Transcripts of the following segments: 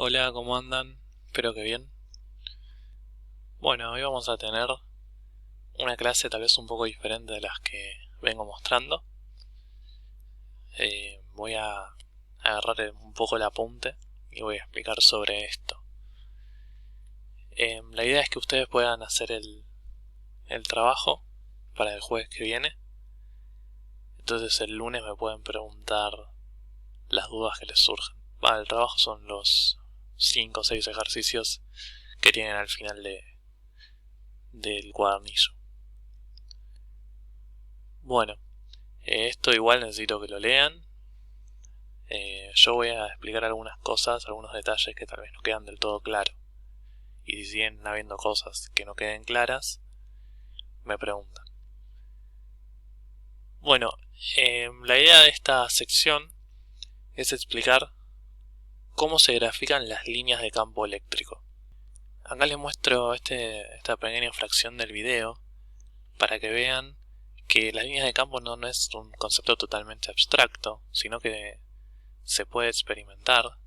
Hola, ¿cómo andan? Espero que bien. Bueno, hoy vamos a tener una clase tal vez un poco diferente de las que vengo mostrando. Voy a agarrar un poco el apunte y voy a explicar sobre esto. La idea es que ustedes puedan hacer el trabajo para el jueves que viene. Entonces el lunes me pueden preguntar las dudas que les surjan. El trabajo son los 5 o 6 ejercicios que tienen al final del cuadernillo. Bueno, esto igual necesito que lo lean. Yo voy a explicar algunas cosas, algunos detalles que tal vez no quedan del todo claros. Y si siguen habiendo cosas que no queden claras, me preguntan. Bueno, la idea de esta sección es explicar cómo se grafican las líneas de campo eléctrico. Acá les muestro esta pequeña fracción del video para que vean que las líneas de campo no es un concepto totalmente abstracto, sino que se puede experimentar.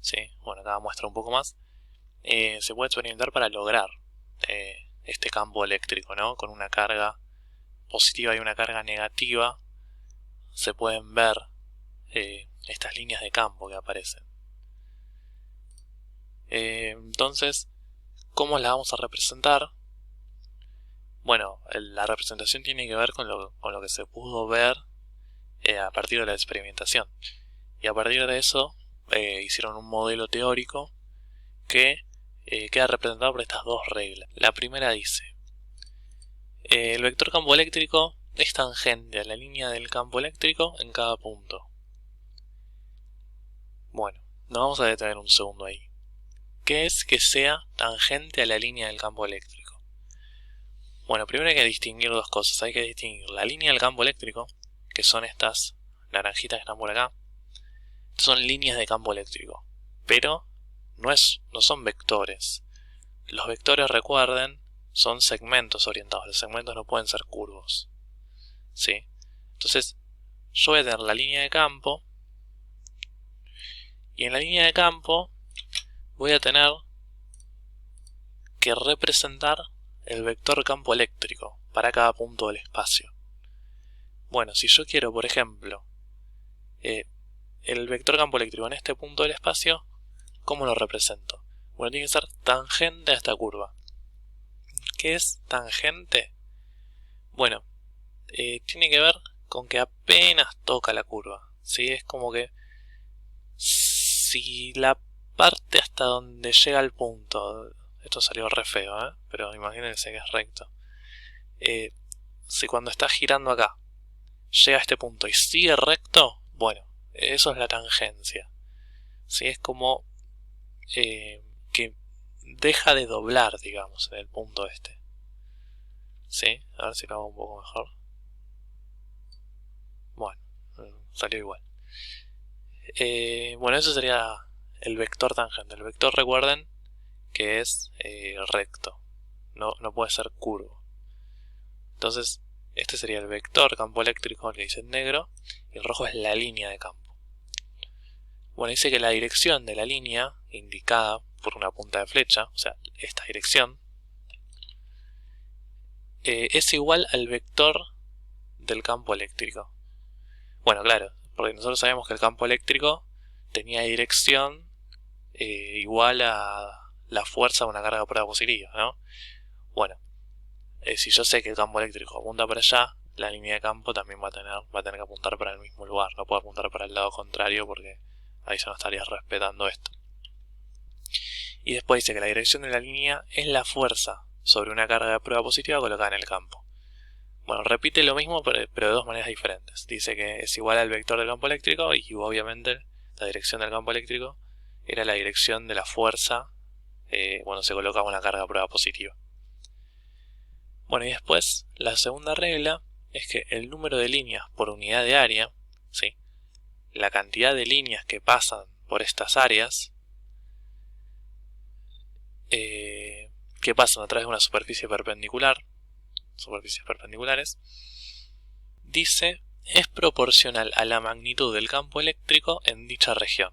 Sí, bueno, acá muestro un poco más. Se puede experimentar para lograr este campo eléctrico, ¿no? Con una carga positiva y una carga negativa se pueden ver estas líneas de campo que aparecen. Entonces, ¿cómo las vamos a representar? Bueno, la representación tiene que ver con lo que se pudo ver a partir de la experimentación. Y a partir de eso hicieron un modelo teórico que queda representado por estas dos reglas. La primera dice: el vector campo eléctrico es tangente a la línea del campo eléctrico en cada punto. Bueno, nos vamos a detener un segundo ahí. ¿Qué es que sea tangente a la línea del campo eléctrico? Bueno, primero hay que distinguir dos cosas. Hay que distinguir la línea del campo eléctrico, que son estas naranjitas que están por acá. Son líneas de campo eléctrico, pero no son vectores. Los vectores, recuerden, son segmentos orientados. Los segmentos no pueden ser curvos. ¿Sí? Entonces, yo voy a tener la línea de campo, y en la línea de campo voy a tener que representar el vector campo eléctrico para cada punto del espacio. Bueno, si yo quiero, por ejemplo, el vector campo eléctrico en este punto del espacio, ¿cómo lo represento? Bueno, tiene que ser tangente a esta curva. ¿Qué es tangente? Bueno, tiene que ver con que apenas toca la curva. ¿Sí? Es como que si la parte hasta donde llega el punto, esto salió re feo, pero imagínense que es recto. Si cuando está girando acá llega a este punto y sigue recto, bueno, eso es la tangencia. ¿Sí? Es como que deja de doblar, digamos, en el punto este. ¿Sí? A ver si lo hago un poco mejor. Bueno, salió igual. Bueno, eso sería el vector tangente. El vector, recuerden que es recto, no puede ser curvo. Entonces, este sería el vector campo eléctrico, el que dice en negro, y el rojo es la línea de campo. Bueno, dice que la dirección de la línea, indicada por una punta de flecha, o sea, esta dirección, es igual al vector del campo eléctrico. Bueno, claro, porque nosotros sabemos que el campo eléctrico tenía dirección igual a la fuerza de una carga de prueba positiva, ¿no? Bueno, si yo sé que el campo eléctrico apunta para allá, la línea de campo también va a tener que apuntar para el mismo lugar. No puede apuntar para el lado contrario porque ahí ya no estarías respetando esto. Y después dice que la dirección de la línea es la fuerza sobre una carga de prueba positiva colocada en el campo. Bueno, repite lo mismo pero de dos maneras diferentes. Dice que es igual al vector del campo eléctrico y obviamente la dirección del campo eléctrico era la dirección de la fuerza cuando se colocaba una carga de prueba positiva. Bueno, y después la segunda regla es que el número de líneas por unidad de área, ¿sí? La cantidad de líneas que pasan por estas áreas, que pasan a través de una superficie perpendicular, superficies perpendiculares, dice es proporcional a la magnitud del campo eléctrico en dicha región.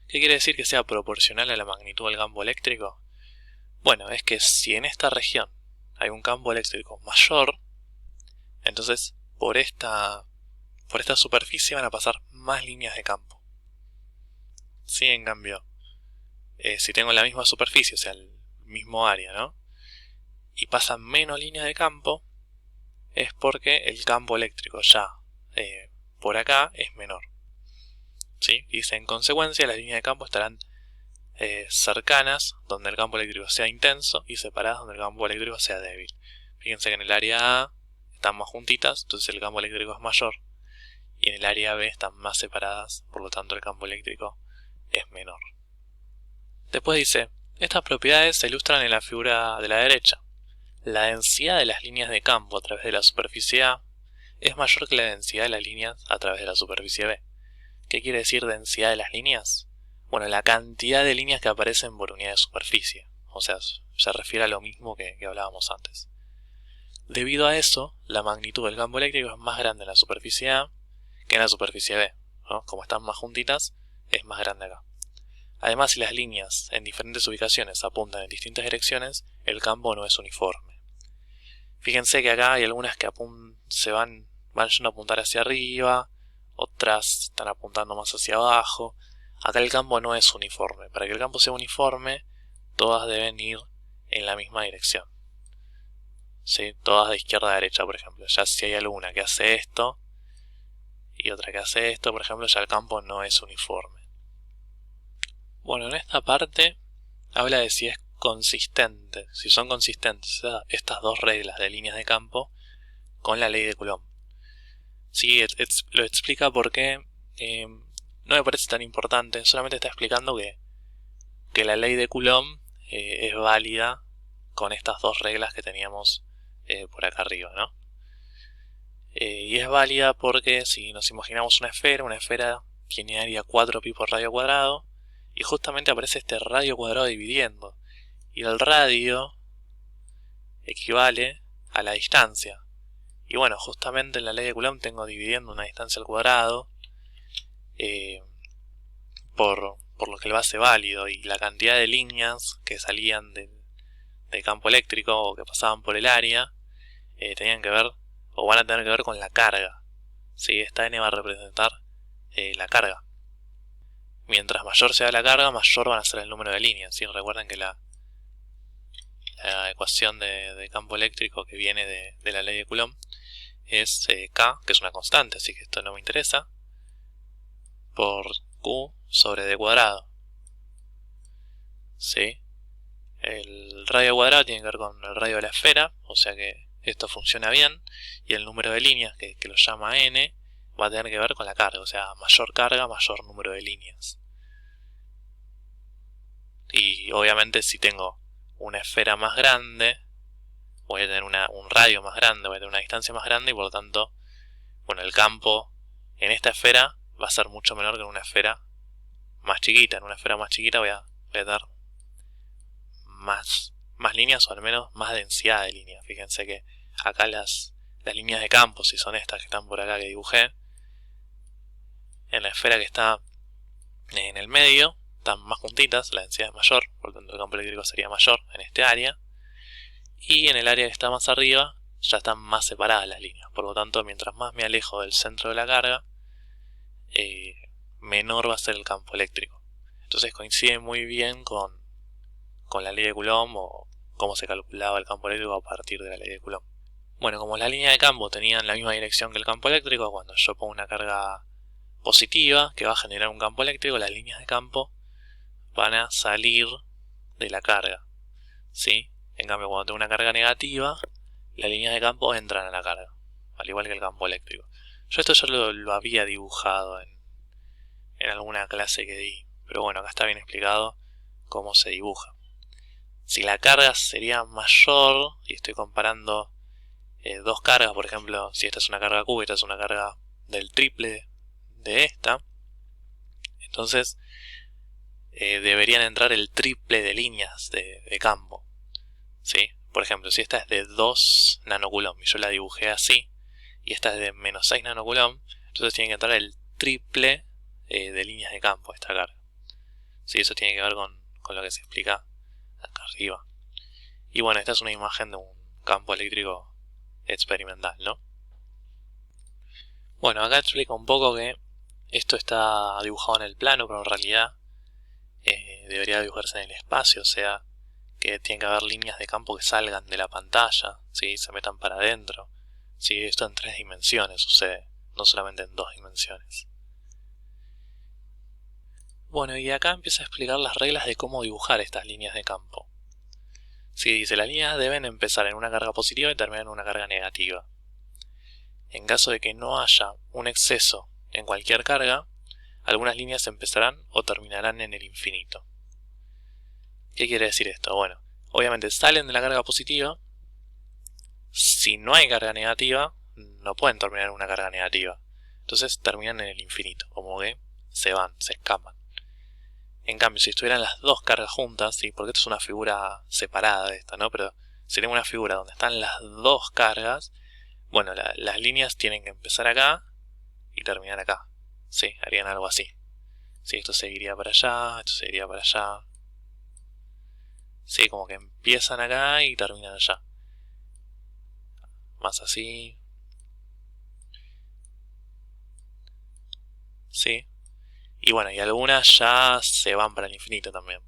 ¿Qué quiere decir que sea proporcional a la magnitud del campo eléctrico? Bueno, es que si en esta región hay un campo eléctrico mayor, entonces por esta superficie van a pasar más líneas de campo. Si en cambio, si tengo la misma superficie, o sea, el mismo área, ¿no? Y pasan menos líneas de campo, es porque el campo eléctrico ya por acá es menor. ¿Sí? Dice, en consecuencia, las líneas de campo estarán cercanas donde el campo eléctrico sea intenso y separadas donde el campo eléctrico sea débil. Fíjense que en el área A están más juntitas, entonces el campo eléctrico es mayor, y en el área B están más separadas, por lo tanto el campo eléctrico es menor. Después dice, estas propiedades se ilustran en la figura de la derecha. La densidad de las líneas de campo a través de la superficie A es mayor que la densidad de las líneas a través de la superficie B. ¿Qué quiere decir densidad de las líneas? Bueno, la cantidad de líneas que aparecen por unidad de superficie. O sea, se refiere a lo mismo que hablábamos antes. Debido a eso, la magnitud del campo eléctrico es más grande en la superficie A que en la superficie B, ¿no? Como están más juntitas, es más grande acá. Además, si las líneas en diferentes ubicaciones apuntan en distintas direcciones, el campo no es uniforme. Fíjense que acá hay algunas que van yendo a apuntar hacia arriba, otras están apuntando más hacia abajo. Acá el campo no es uniforme. Para que el campo sea uniforme, todas deben ir en la misma dirección. ¿Sí? Todas de izquierda a derecha, por ejemplo. Ya si hay alguna que hace esto y otra que hace esto, por ejemplo, ya el campo no es uniforme. Bueno, en esta parte habla de si es consistente, si son consistentes estas dos reglas de líneas de campo con la ley de Coulomb. Sí, lo explica porque no me parece tan importante, solamente está explicando que la ley de Coulomb es válida con estas dos reglas que teníamos por acá arriba, ¿no? Y es válida porque si nos imaginamos una esfera tiene área 4pi por radio cuadrado, y justamente aparece este radio cuadrado dividiendo, y el radio equivale a la distancia. Y bueno, justamente en la ley de Coulomb tengo dividiendo una distancia al cuadrado por lo que lo hace válido, y la cantidad de líneas que salían del campo eléctrico o que pasaban por el área tenían que ver, o van a tener que ver con la carga. ¿Sí? Esta n va a representar la carga. Mientras mayor sea la carga, mayor van a ser el número de líneas. ¿Sí? Recuerden que la ecuación de campo eléctrico que viene de la ley de Coulomb es K, que es una constante, así que esto no me interesa, por Q sobre D cuadrado. ¿Sí? El radio cuadrado tiene que ver con el radio de la esfera, o sea que esto funciona bien, y el número de líneas, que lo llama n, va a tener que ver con la carga, o sea, mayor carga, mayor número de líneas. Y obviamente si tengo una esfera más grande, voy a tener un radio más grande, voy a tener una distancia más grande, y por lo tanto, bueno, el campo en esta esfera va a ser mucho menor que en una esfera más chiquita. En una esfera más chiquita voy a tener más líneas, o al menos más densidad de líneas. Fíjense que acá las líneas de campo, si son estas que están por acá que dibujé, en la esfera que está en el medio están más juntitas, la densidad es mayor, por lo tanto el campo eléctrico sería mayor en este área, y en el área que está más arriba ya están más separadas las líneas. Por lo tanto, mientras más me alejo del centro de la carga, menor va a ser el campo eléctrico. Entonces coincide muy bien con la ley de Coulomb, o cómo se calculaba el campo eléctrico a partir de la ley de Coulomb. Bueno, como las líneas de campo tenían la misma dirección que el campo eléctrico, cuando yo pongo una carga positiva que va a generar un campo eléctrico, las líneas de campo van a salir de la carga, ¿sí? En cambio, cuando tengo una carga negativa, las líneas de campo entran a la carga, al igual que el campo eléctrico. Yo esto ya lo había dibujado en alguna clase que di, pero bueno, acá está bien explicado cómo se dibuja. Si la carga sería mayor, y estoy comparando dos cargas, por ejemplo, si esta es una carga Q y esta es una carga del triple de esta, entonces deberían entrar el triple de líneas de campo, ¿sí? Por ejemplo, si esta es de 2 nanocoulomb y yo la dibujé así, y esta es de menos 6 nanocoulomb, entonces tiene que entrar el triple de líneas de campo esta carga. Sí, eso tiene que ver con lo que se explica acá arriba. Y bueno, esta es una imagen de un campo eléctrico experimental, ¿no? Bueno, acá explica un poco que esto está dibujado en el plano, pero en realidad debería dibujarse en el espacio, o sea, que tiene que haber líneas de campo que salgan de la pantalla, ¿sí? Se metan para adentro. ¿Sí? Esto en 3 dimensiones sucede, no solamente en 2 dimensiones. Bueno, y acá empieza a explicar las reglas de cómo dibujar estas líneas de campo. Sí, dice, las líneas deben empezar en una carga positiva y terminar en una carga negativa. En caso de que no haya un exceso en cualquier carga, algunas líneas empezarán o terminarán en el infinito. ¿Qué quiere decir esto? Bueno, obviamente salen de la carga positiva. Si no hay carga negativa, no pueden terminar en una carga negativa. Entonces terminan en el infinito, como que se van, se escapan. En cambio, si estuvieran las dos cargas juntas, ¿sí? Porque esto es una figura separada de esta, ¿no? Pero si tengo una figura donde están las dos cargas, bueno, las líneas tienen que empezar acá y terminar acá. Sí, harían algo así. Sí, esto seguiría para allá, esto seguiría para allá. Sí, como que empiezan acá y terminan allá. Más así. Sí. Y bueno, y algunas ya se van para el infinito también.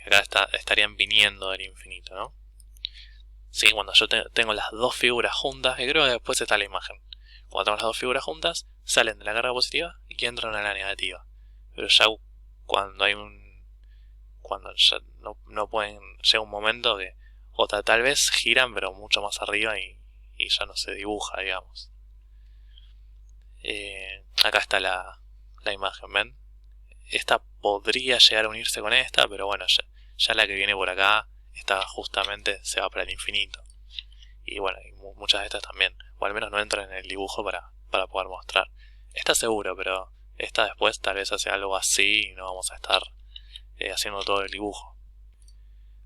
Acá estarían viniendo del infinito, ¿no? Sí, cuando yo tengo las dos figuras juntas, que creo que después está la imagen. Cuando tengo las dos figuras juntas, salen de la carga positiva y entran a la negativa. Pero ya cuando hay cuando ya no pueden, llega un momento que tal vez giran, pero mucho más arriba y ya no se dibuja, digamos. Acá está la imagen, ¿ven? Esta podría llegar a unirse con esta, pero bueno, ya la que viene por acá, esta justamente se va para el infinito. Y bueno, y muchas de estas también, o al menos no entran en el dibujo para poder mostrar. Esta seguro, pero esta después tal vez hace algo así y no vamos a estar haciendo todo el dibujo.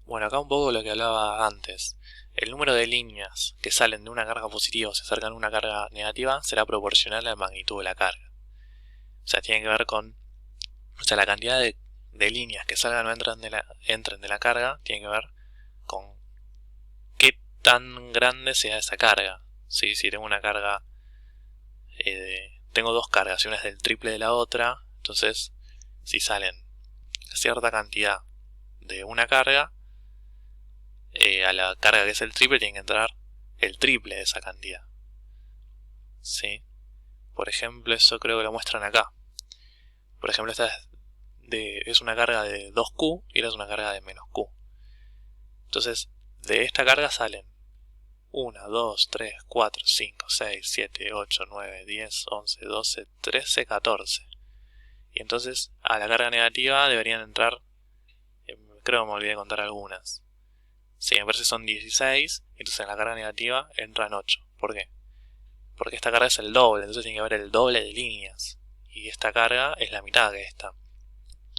Bueno, acá un poco lo que hablaba antes. El número de líneas que salen de una carga positiva o se acercan a una carga negativa será proporcional a la magnitud de la carga. O sea, tiene que ver con... O sea, la cantidad de líneas que salgan o entren de la carga tiene que ver con qué tan grande sea esa carga. ¿Sí? Si tengo una carga... tengo dos cargas y una es del triple de la otra, entonces si salen cierta cantidad de una carga, a la carga que es el triple tiene que entrar el triple de esa cantidad. ¿Sí? Por ejemplo, eso creo que lo muestran acá. Por ejemplo, esta es una carga de 2Q y esta es una carga de menos Q. Entonces, de esta carga salen 1, 2, 3, 4, 5, 6, 7, 8, 9, 10, 11, 12, 13, 14. Y entonces a la carga negativa deberían entrar, creo que me olvidé de contar algunas. Si me parece son 16, entonces en la carga negativa entran 8. ¿Por qué? Porque esta carga es el doble, entonces tiene que haber el doble de líneas. Y esta carga es la mitad que esta.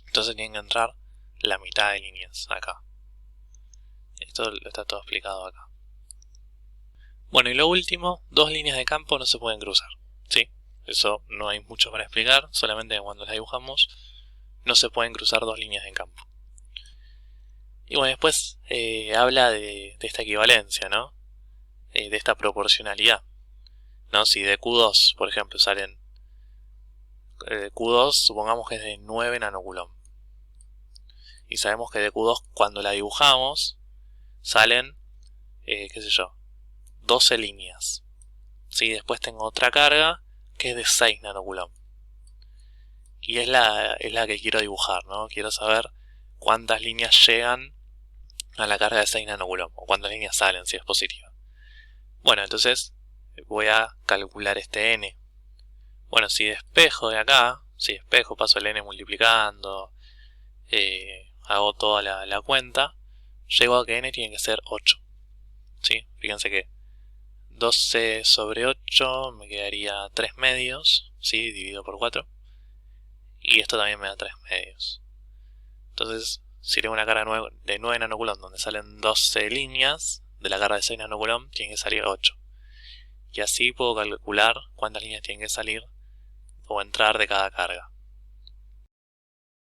Entonces tienen que entrar la mitad de líneas acá. Esto está todo explicado acá. Bueno, y lo último, dos líneas de campo no se pueden cruzar. ¿Sí? Eso no hay mucho para explicar, solamente cuando las dibujamos no se pueden cruzar dos líneas de campo. Y bueno, después habla de esta equivalencia, ¿no? De esta proporcionalidad, ¿no? Si de Q2, por ejemplo, salen Q2, supongamos que es de 9 nanocoulomb. Y sabemos que de Q2, cuando la dibujamos, salen, qué sé yo, 12 líneas. ¿Sí? Después tengo otra carga que es de 6 nanocoulomb. Y es la que quiero dibujar, ¿no? Quiero saber cuántas líneas llegan a la carga de 6 nanocoulomb, o cuántas líneas salen si es positiva. Bueno, entonces voy a calcular este n. Bueno, si despejo de acá, si despejo, paso el n multiplicando, hago toda la cuenta, llego a que n tiene que ser 8. ¿Sí? Fíjense que 12 sobre 8 me quedaría 3 medios, ¿sí? Dividido por 4. Y esto también me da 3 medios. Entonces, si tengo una carga de 9 nanocoulomb donde salen 12 líneas, de la carga de 6 nanocoulomb tiene que salir 8. Y así puedo calcular cuántas líneas tienen que salir o entrar de cada carga.